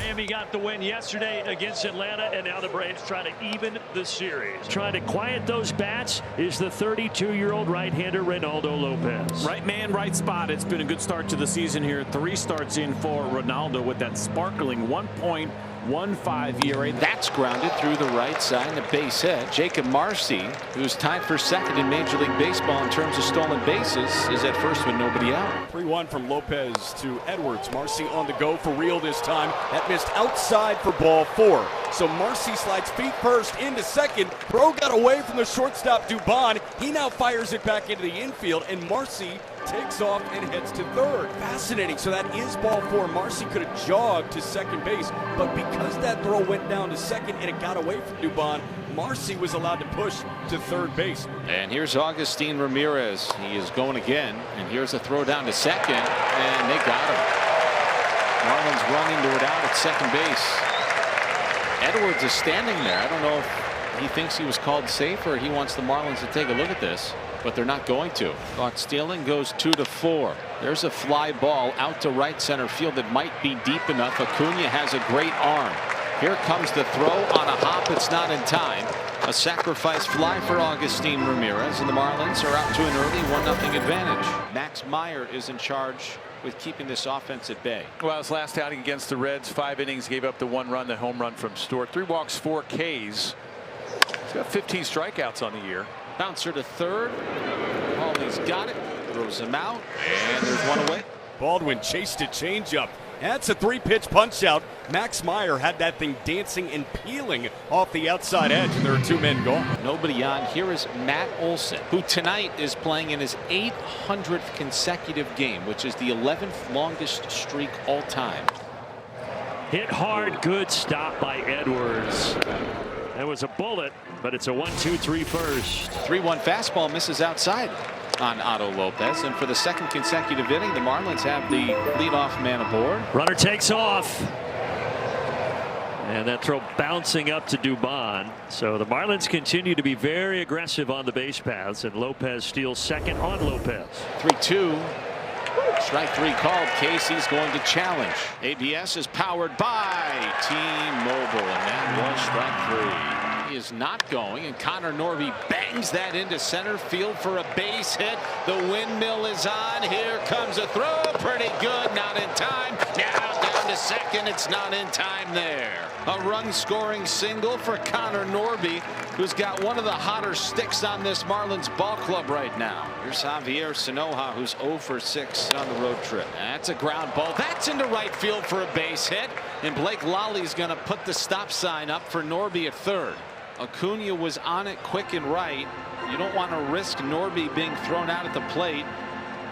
Miami got the win yesterday against Atlanta, and now the Braves try to even the series. Trying to quiet those bats is the 32-year-old right-hander Reynaldo Lopez. Right man, right spot. It's been a good start to the season here. 3 starts in for Ronaldo with that sparkling 1.15 ERA. That's grounded through the right side and a base hit. Jacob Marcy, who's tied for second in Major League Baseball in terms of stolen bases, is at first with nobody out. 3-1 from Lopez to Edwards. Marcy on the go for real this time. That missed outside for ball 4. So Marcy slides feet first into second. Throw got away from the shortstop Dubon. He now fires it back into the infield, and Marcy takes off and heads to third. Fascinating. So that is ball 4. Marcy could have jogged to second base, but because that throw went down to second and it got away from Dubon, Marcy was allowed to push to third base. And here's Augustin Ramirez. He is going again, and here's a throw down to second, and they got him. Marlins run into it out at second base. Edwards is standing there. I don't know if he thinks he was called safe or he wants the Marlins to take a look at this, but they're not going to. Caught stealing, goes 2-4. There's a fly ball out to right center field that might be deep enough. Acuna has a great arm. Here comes the throw on a hop. It's not in time. A sacrifice fly for Augustin Ramirez, and the Marlins are out to an early 1-0 advantage. Max Meyer is in charge with keeping this offense at bay. Well, his last outing against the Reds, 5 innings, gave up the 1 run, the home run from Stewart. 3 walks, 4 Ks. He's got 15 strikeouts on the year. Bouncer to third. Pauley's got it. Throws him out. And there's one away. Baldwin chased a changeup. That's a 3-pitch punch out. Max Meyer had that thing dancing and peeling off the outside edge, and there are 2 men gone. Nobody on. Here is Matt Olson, who tonight is playing in his 800th consecutive game, which is the 11th longest streak all time. Hit hard, good stop by Edwards. That was a bullet, but it's a 1-2-3 first. 3-1 fastball misses outside on Otto Lopez, and for the second consecutive inning, the Marlins have the leadoff man aboard. Runner takes off, and that throw bouncing up to Dubon. So the Marlins continue to be very aggressive on the base paths, and Lopez steals second on Lopez. 3-2. Strike 3 called. Casey's going to challenge. ABS is powered by T-Mobile, and that was strike 3. He is not going, and Connor Norby bangs that into center field for a base hit. The windmill is on. Here comes a throw. Pretty good. Not in time. Now down to second. It's not in time there. A run-scoring single for Connor Norby, who's got one of the hotter sticks on this Marlins ball club right now. Here's Javier Sanoja, who's 0 for 6 on the road trip. That's a ground ball. That's into right field for a base hit, and Blake Lolly's going to put the stop sign up for Norby at third. Acuna was on it quick and right. You don't want to risk Norby being thrown out at the plate.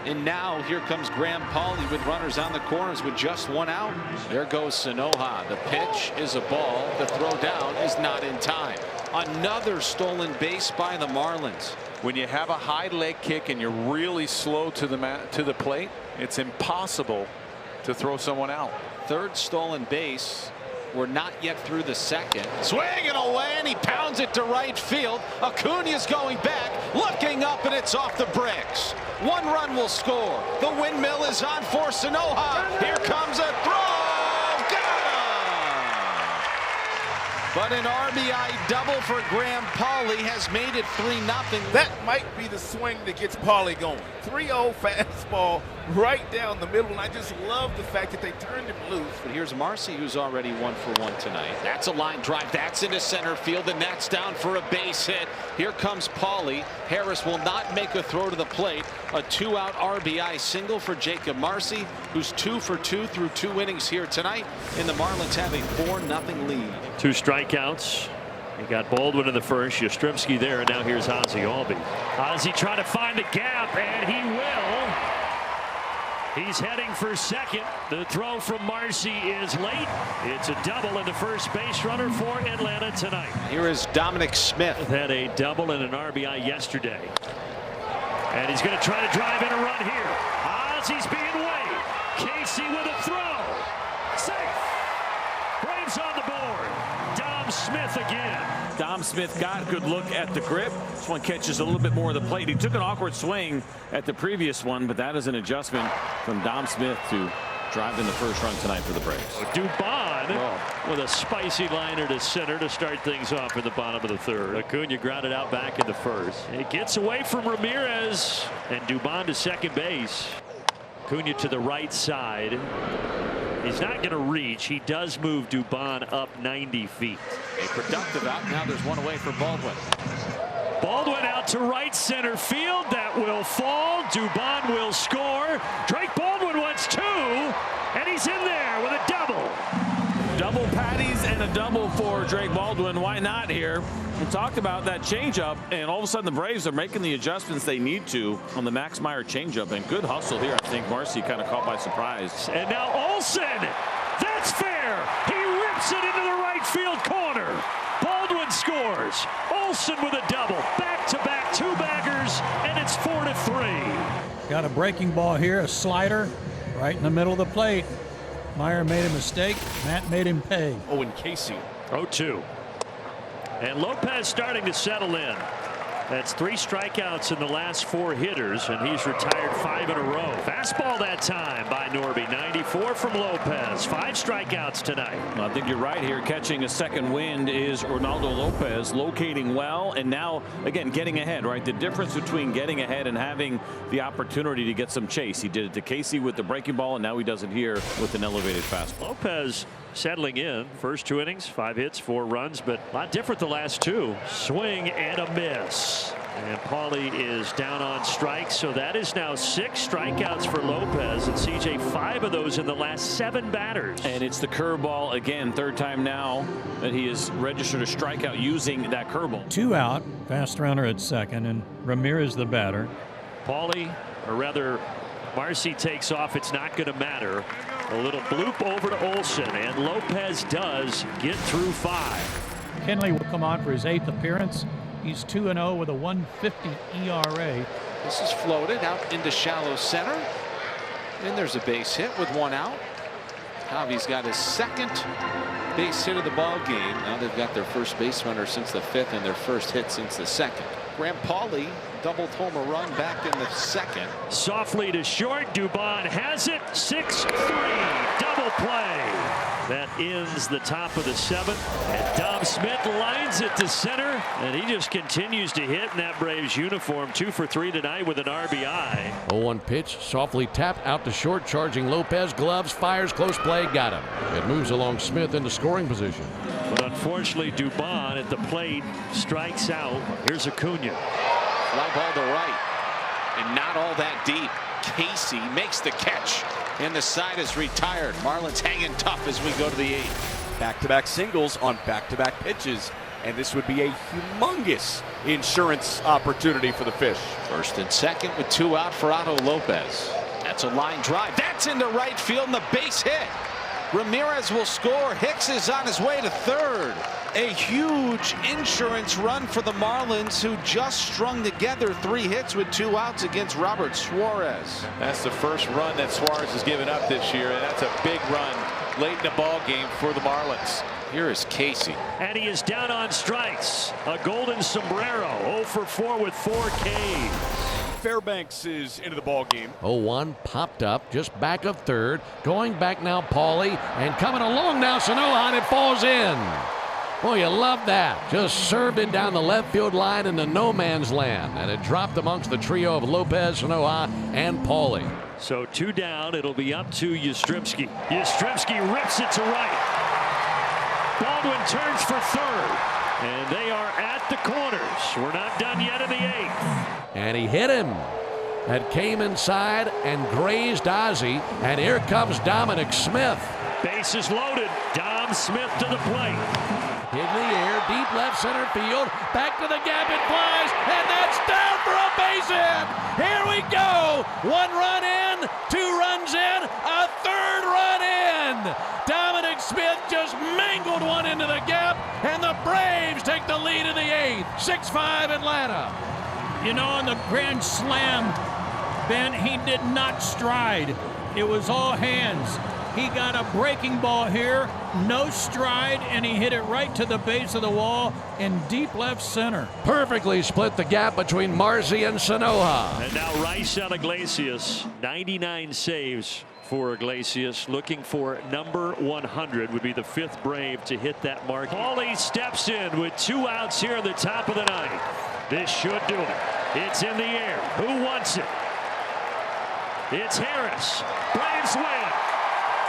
And now here comes Graham Pauley with runners on the corners with just 1 out. There goes Sanoja. The pitch is a ball. The throw down is not in time. Another stolen base by the Marlins. When you have a high leg kick and you're really slow to the plate, it's impossible to throw someone out. Third stolen base. We're not yet through the second. Swinging away, and he pounds it to right field. Acuna's going back, looking up, and it's off the bricks. 1 run will score. The windmill is on for Sanoja. Here comes a throw. Got him! But an RBI double for Graham Pauley has made it 3-0. That might be the swing that gets Pauley going. 3-0 fastball right down the middle, and I just love the fact that they turned him loose. But here's Marcy, who's already 1 for 1 tonight. That's a line drive. That's into center field, and that's down for a base hit. Here comes Pauley. Harris will not make a throw to the plate. A 2-out RBI single for Jacob Marcy, who's 2 for 2 through 2 innings here tonight, and the Marlins have a 4-0 lead. 2 strikeouts. He got Baldwin in the first, Yastrzemski there, and now here's Ozzie Albies. Ozzie trying to find the gap, and he will. He's heading for second. The throw from Marcy is late. It's a double, and the first base runner for Atlanta tonight. Here is Dominic Smith. Had a double and an RBI yesterday. And he's going to try to drive in a run here. Ozzie's being weighed. Casey with a throw. Safe. Braves on the board. Dom Smith again. Dom Smith got a good look at the grip. This one catches a little bit more of the plate. He took an awkward swing at the previous one, but that is an adjustment from Dom Smith to drive in the first run tonight for the Braves. Dubon with a spicy liner to center to start things off in the bottom of the third. Acuna grounded out back in the first. It gets away from Ramirez, and Dubon to second base. Acuna to the right side. He's not going to reach. He does move Dubon up 90 feet. A productive out. Now there's one away for Baldwin. Baldwin out to right center field. That will fall. Dubon will score. Drake Baldwin wants two, and he's in there with a double. Double patties and a double for Drake Baldwin. Why not here? We talked about that changeup, and all of a sudden the Braves are making the adjustments they need to on the Max Meyer changeup, and good hustle here. I think Marcy kind of caught by surprise. And now Olsen. That's fair. He rips it into the right field corner. Baldwin scores. Olsen with a double. Back-to-back two-baggers, and it's 4-3. Got a breaking ball here, a slider right in the middle of the plate. Meyer made a mistake. Matt made him pay. Owen Casey. 0-2. And Lopez starting to settle in. That's 3 strikeouts in the last 4 hitters, and he's retired 5 in a row. Fastball that time by Norby. 94 from Lopez. 5 strikeouts tonight. I think you're right here. Catching a second wind is Ronaldo Lopez, locating well, and now again getting ahead. Right, the difference between getting ahead and having the opportunity to get some chase. He did it to Casey with the breaking ball, and now he does it here with an elevated fastball. Lopez settling in. First 2 innings, 5 hits, 4 runs, but a lot different the last 2. Swing and a miss. And Paulie is down on strikes, so that is now 6 strikeouts for Lopez, and CJ 5 of those in the last 7 batters. And it's the curveball again, 3rd time now that he has registered a strikeout using that curveball. 2 out, fast runner at second, and Ramirez the batter. Paulie, or rather Marcy, takes off. It's not going to matter. A little bloop over to Olsen, and Lopez does get through 5. Kenley will come on for his 8th appearance. He's 2-0 with a 1.50 ERA. This is floated out into shallow center. And there's a base hit with 1 out. Javi's got his 2nd base hit of the ball game. Now they've got their first base runner since the 5th and their first hit since the 2nd. Graham Paulie doubled home a run back in the 2nd. Softly to short. Dubon has it. 6-3. Double play. That ends the top of the 7th. And Dom Smith lines it to center. And he just continues to hit in that Braves uniform. 2 for 3 tonight with an RBI. 0-1 pitch, softly tapped out to short, charging Lopez. Gloves, fires, close play, got him. It moves along Smith into scoring position. But unfortunately, Dubon at the plate strikes out. Here's Acuna. Fly ball to right. And not all that deep. Casey makes the catch. And the side is retired. Marlins hanging tough as we go to the 8th. Back-to-back singles on back-to-back pitches. And this would be a humongous insurance opportunity for the Fish. 1st and 2nd with 2 out for Otto Lopez. That's a line drive. That's into right field and the base hit. Ramirez will score. Hicks is on his way to 3rd. A huge insurance run for the Marlins, who just strung together 3 hits with 2 outs against Robert Suarez. That's the first run that Suarez has given up this year, and that's a big run late in the ball game for the Marlins. Here is Casey. And he is down on strikes. A golden sombrero. 0 for 4 with 4 Ks. Fairbanks is into the ball game. 0-1 popped up just back of 3rd. Going back now, Paulie, and coming along now, Sanoa, and it falls in. Boy, you love that. Just served it down the left field line into no man's land, and it dropped amongst the trio of Lopez, Sanoa, and Paulie. So 2 down. It'll be up to Yastrzemski. Yastrzemski rips it to right. Baldwin turns for 3rd. And they are at the corners. We're not done yet in the 8th. And he hit him. That came inside and grazed Ozzie. And here comes Dominic Smith. Bases loaded. Dom Smith to the plate. In the air, deep left center field. Back to the gap, it flies. And that's down for a base hit. Here we go. 1 run in, 2 runs in, a 3rd run in. Dominic Smith just mangled one into the gap, and the Braves take the lead in the 8th. 6-5 Atlanta. You know, on the grand slam, Ben, he did not stride. It was all hands. He got a breaking ball here, no stride, and he hit it right to the base of the wall in deep left center. Perfectly split the gap between Marcy and Sanoa. And now Raisel Iglesias, 99 saves, for Iglesias, looking for number 100. Would be the 5th Brave to hit that mark. Paulie steps in with 2 outs here in the top of the 9th. This should do it. It's in the air. Who wants it? It's Harris. Braves win.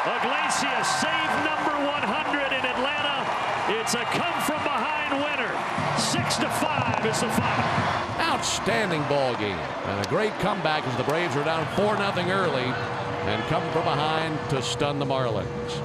Iglesias save number 100 in Atlanta. It's a come-from-behind winner. 6-5 is the final. Outstanding ball game and a great comeback as the Braves were down 4-0 early and come from behind to stun the Marlins.